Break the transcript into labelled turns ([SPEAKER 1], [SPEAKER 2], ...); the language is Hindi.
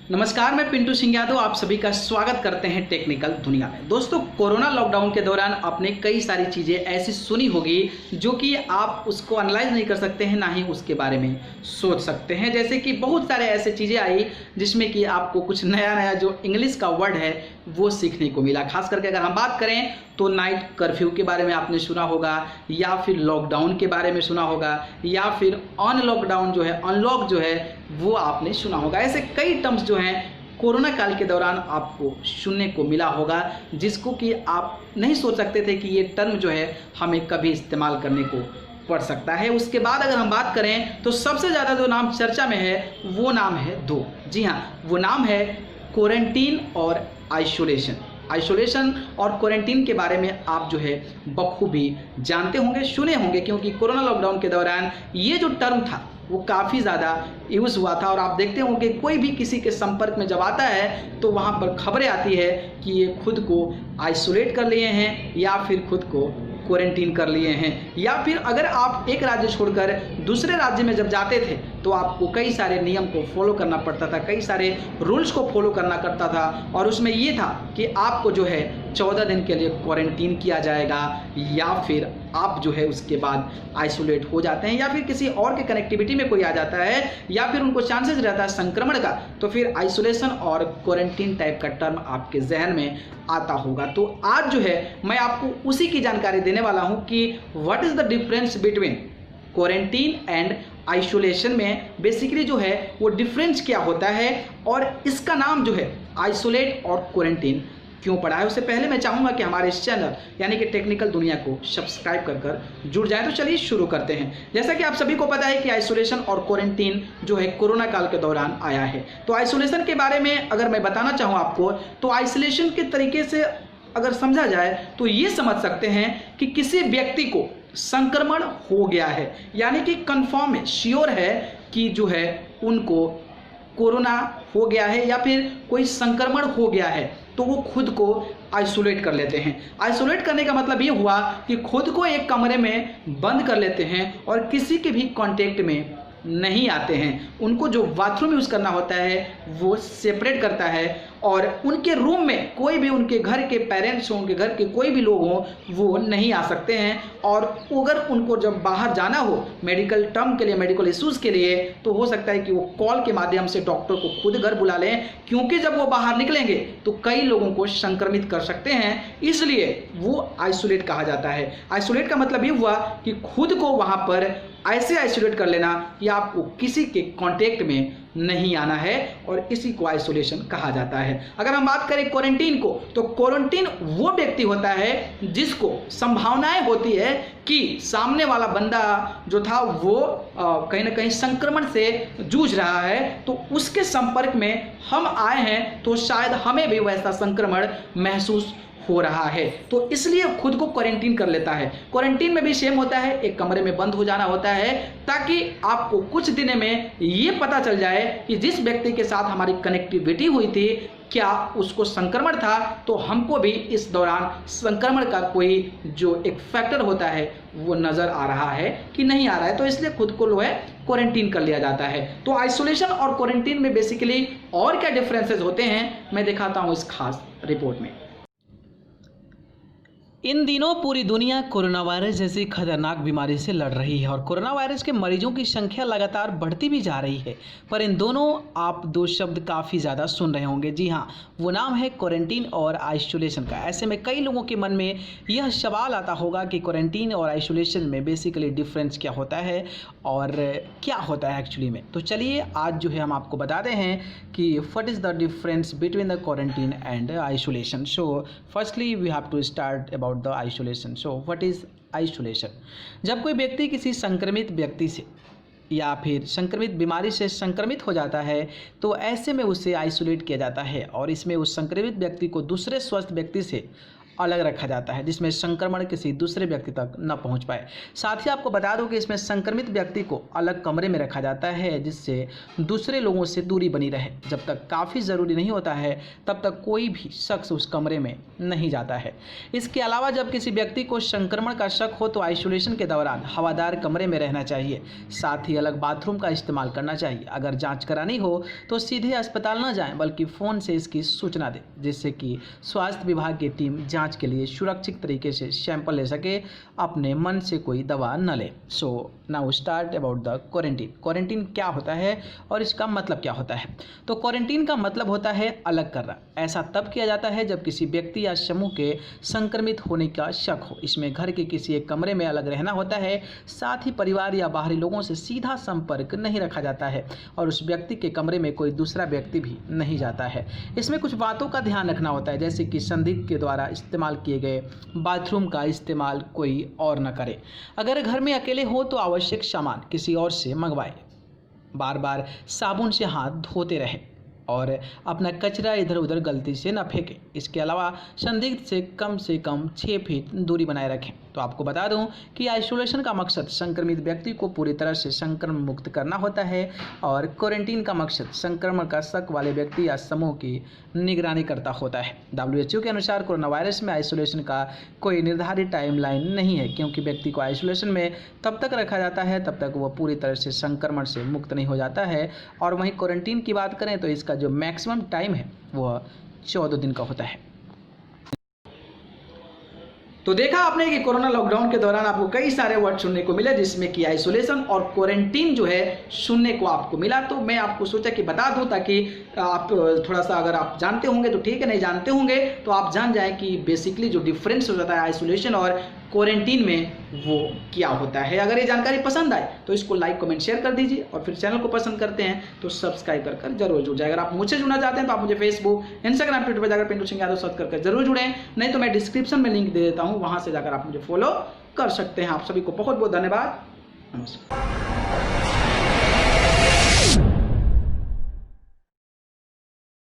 [SPEAKER 1] नमस्कार, मैं पिंटू सिंह यादव आप सभी का स्वागत करते हैं टेक्निकल दुनिया में। दोस्तों, कोरोना लॉकडाउन के दौरान आपने कई सारी चीज़ें ऐसी सुनी होगी जो कि आप उसको एनालाइज नहीं कर सकते हैं, ना ही उसके बारे में सोच सकते हैं। जैसे कि बहुत सारे ऐसे चीज़ें आई जिसमें कि आपको कुछ नया नया जो इंग्लिश का वर्ड है वो सीखने को मिला। खास करके अगर हम बात करें तो नाइट कर्फ्यू के बारे में आपने सुना होगा, या फिर लॉकडाउन के बारे में सुना होगा, या फिर अनलॉकडाउन जो है, अनलॉक जो है वो आपने सुना होगा। ऐसे कई टर्म्स जो हैं कोरोना काल के दौरान आपको सुनने को मिला होगा, जिसको कि आप नहीं सोच सकते थे कि ये टर्म जो है हमें कभी इस्तेमाल करने को पड़ सकता है। उसके बाद अगर हम बात करें तो सबसे ज़्यादा जो नाम चर्चा में है वो नाम है दो। जी हाँ, वो नाम है क्वारंटीन और आइसोलेशन। आइसोलेशन और क्वारंटीन के बारे में आप जो है बखूबी जानते होंगे, सुने होंगे, क्योंकि कोरोना लॉकडाउन के दौरान ये जो टर्म था वो काफ़ी ज़्यादा यूज़ हुआ था। और आप देखते होंगे कोई भी किसी के संपर्क में जब आता है तो वहाँ पर खबरें आती है कि ये खुद को आइसोलेट कर लिए हैं या फिर खुद को क्वारंटीन कर लिए हैं, या फिर अगर आप एक राज्य छोड़कर दूसरे राज्य में जब जाते थे तो आपको कई सारे नियम को फॉलो करना पड़ता था, कई सारे रूल्स को फॉलो करना करता था। और उसमें ये था कि आपको जो है 14 दिन के लिए क्वारंटीन किया जाएगा, या फिर आप जो है उसके बाद आइसोलेट हो जाते हैं, या फिर किसी और के कनेक्टिविटी में कोई आ जाता है, या फिर उनको चांसेस रहता है संक्रमण का, तो फिर आइसोलेशन और क्वारंटीन टाइप का टर्म आपके जहन में आता होगा। तो आज जो है मैं आपको उसी की जानकारी देने वाला हूं कि what is the difference between quarantine and isolation में बेसिकली जो है वो डिफरेंस क्या होता है, और इसका नाम जो है आइसोलेट और क्वारंटीन क्यों पड़ा है। उससे पहले मैं चाहूँगा कि हमारे इस चैनल यानी कि टेक्निकल दुनिया को सब्सक्राइब कर जुड़ जाए। तो चलिए शुरू करते हैं। जैसा कि आप सभी को पता है कि आइसोलेशन और क्वारंटीन जो है कोरोना काल के दौरान आया है। तो आइसोलेशन के बारे में अगर मैं बताना चाहूँ आपको, तो आइसोलेशन के तरीके से अगर समझा जाए तो ये समझ सकते हैं कि किसी व्यक्ति को संक्रमण हो गया है, यानी कि कंफर्म है, श्योर है कि जो है उनको कोरोना हो गया है या फिर कोई संक्रमण हो गया है, तो वो खुद को आइसोलेट कर लेते हैं। आइसोलेट करने का मतलब ये हुआ कि खुद को एक कमरे में बंद कर लेते हैं और किसी के भी कांटेक्ट में नहीं आते हैं। उनको जो बाथरूम यूज़ करना होता है वो सेपरेट करता है, और उनके रूम में कोई भी उनके घर के पेरेंट्स हों, उनके घर के कोई भी लोग हों, वो नहीं आ सकते हैं। और अगर उनको जब बाहर जाना हो मेडिकल टर्म के लिए, मेडिकल इश्यूज़ के लिए, तो हो सकता है कि वो कॉल के माध्यम से डॉक्टर को खुद घर बुला लें, क्योंकि जब वो बाहर निकलेंगे तो कई लोगों को संक्रमित कर सकते हैं, इसलिए वो आइसोलेट कहा जाता है। आइसोलेट का मतलब ये हुआ कि खुद को वहाँ पर ऐसे आइसोलेट कर लेना कि आपको किसी के कांटेक्ट में नहीं आना है, और इसी को आइसोलेशन कहा जाता है। अगर हम बात करें क्वारंटीन को, तो क्वारंटीन वो व्यक्ति होता है जिसको संभावनाएं होती है कि सामने वाला बंदा जो था वो कहीं ना कहीं संक्रमण से जूझ रहा है, तो उसके संपर्क में हम आए हैं तो शायद हमें भी वैसा संक्रमण महसूस हो रहा है, तो इसलिए खुद को क्वारंटीन कर लेता है। क्वारंटीन में भी सेम होता है, एक कमरे में बंद हो जाना होता है, ताकि आपको कुछ दिन में ये पता चल जाए कि जिस व्यक्ति के साथ हमारी कनेक्टिविटी हुई थी क्या उसको संक्रमण था, तो हमको भी इस दौरान संक्रमण का कोई जो एक फैक्टर होता है वो नज़र आ रहा है कि नहीं आ रहा है, तो इसलिए खुद को जो है क्वारंटीन कर लिया जाता है। तो आइसोलेशन और क्वारंटीन में बेसिकली और क्या डिफरेंसेस होते हैं मैं दिखाता हूँ इस खास रिपोर्ट में। इन दिनों पूरी दुनिया कोरोना वायरस जैसी खतरनाक बीमारी से लड़ रही है, और कोरोना वायरस के मरीजों की संख्या लगातार बढ़ती भी जा रही है। पर इन दोनों आप दो शब्द काफ़ी ज़्यादा सुन रहे होंगे। जी हाँ, वो नाम है क्वारंटीन और आइसोलेशन का। ऐसे में कई लोगों के मन में यह सवाल आता होगा कि क्वारंटीन और आइसोलेशन में बेसिकली डिफरेंस क्या होता है और क्या होता है एक्चुअली में। तो चलिए आज जो है हम आपको बताते हैं कि what is the difference between the quarantine and isolation. So firstly we have to start about the isolation. So what is isolation? जब कोई व्यक्ति किसी संक्रमित व्यक्ति से या फिर संक्रमित बीमारी से संक्रमित हो जाता है तो ऐसे में उसे आइसोलेट किया जाता है, और इसमें उस संक्रमित व्यक्ति को दूसरे स्वस्थ व्यक्ति से अलग रखा जाता है, जिसमें संक्रमण किसी दूसरे व्यक्ति तक न पहुंच पाए। साथ ही आपको बता दूं कि इसमें संक्रमित व्यक्ति को अलग कमरे में रखा जाता है, जिससे दूसरे लोगों से दूरी बनी रहे। जब तक काफ़ी ज़रूरी नहीं होता है तब तक कोई भी शख्स उस कमरे में नहीं जाता है। इसके अलावा जब किसी व्यक्ति को संक्रमण का शक हो तो आइसोलेशन के दौरान हवादार कमरे में रहना चाहिए। साथ ही अलग बाथरूम का इस्तेमाल करना चाहिए। अगर जाँच करानी हो तो सीधे अस्पताल न जाएँ, बल्कि फ़ोन से इसकी सूचना दें, जिससे कि स्वास्थ्य विभाग की टीम जांच के लिए सुरक्षित तरीके से सैंपल ले सके, अपने मन से कोई दवा न ले। So now start about the quarantine. Quarantine क्या होता है और इसका मतलब क्या होता है? तो क्वारंटीन का मतलब होता है अलग करना। ऐसा तब किया जाता है जब किसी व्यक्ति या समूह के संक्रमित होने का शक हो। इसमें घर के किसी एक कमरे में अलग रहना होता है। साथ ही परिवार या बाहरी लोगों से सीधा संपर्क नहीं रखा जाता है और उस व्यक्ति के कमरे में कोई दूसरा व्यक्ति भी नहीं जाता है। इसमें कुछ बातों का ध्यान रखना होता है, जैसे कि संदिग्ध के द्वारा इस्तेमाल किए गए बाथरूम का इस्तेमाल कोई और न करे। अगर घर में अकेले हो तो आवश्यक सामान किसी और से मंगवाएं। बार बार साबुन से हाथ धोते रहें और अपना कचरा इधर उधर गलती से न फेंकें। इसके अलावा संदिग्ध से कम 6 फीट दूरी बनाए रखें। तो आपको बता दूं कि आइसोलेशन का मकसद संक्रमित व्यक्ति को पूरी तरह से संक्रमण मुक्त करना होता है और क्वारंटीन का मकसद संक्रमण का शक वाले व्यक्ति या समूह की निगरानी करता होता है। WHO के अनुसार कोरोना वायरस में आइसोलेशन का कोई निर्धारित टाइमलाइन नहीं है, क्योंकि व्यक्ति को आइसोलेशन में तब तक रखा जाता है तब तक वह पूरी तरह से संक्रमण से मुक्त नहीं हो जाता है। और वहीं क्वारंटीन की बात करें तो इसका जो मैक्सिमम टाइम है वह 14 दिन का होता है। तो देखा आपने कि कोरोना लॉकडाउन के दौरान आपको कई सारे वर्ड सुनने को मिले, जिसमें कि आइसोलेशन और क्वारंटीन जो है सुनने को आपको मिला। तो मैं आपको सोचा कि बता दूं ताकि आप थोड़ा सा, अगर आप जानते होंगे तो ठीक है, नहीं जानते होंगे तो आप जान जाएं कि बेसिकली जो डिफरेंस हो जाता है आइसोलेशन और क्वारंटीन में वो क्या होता है। अगर ये जानकारी पसंद आए तो इसको लाइक कमेंट शेयर कर दीजिए और फिर चैनल को पसंद करते हैं तो सब्सक्राइब कर जरूर जुड़ जाए। अगर आप मुझसे जुड़ना चाहते हैं तो आप मुझे फेसबुक, इंस्टाग्राम, ट्विटर पर जाकर पिंटू सिंह यादव सर्च कर जरूर जुड़ें। नहीं तो मैं डिस्क्रिप्शन में लिंक दे देता हूँ, वहां से जाकर आप मुझे फॉलो कर सकते हैं। आप सभी को बहुत बहुत धन्यवाद। नमस्कार।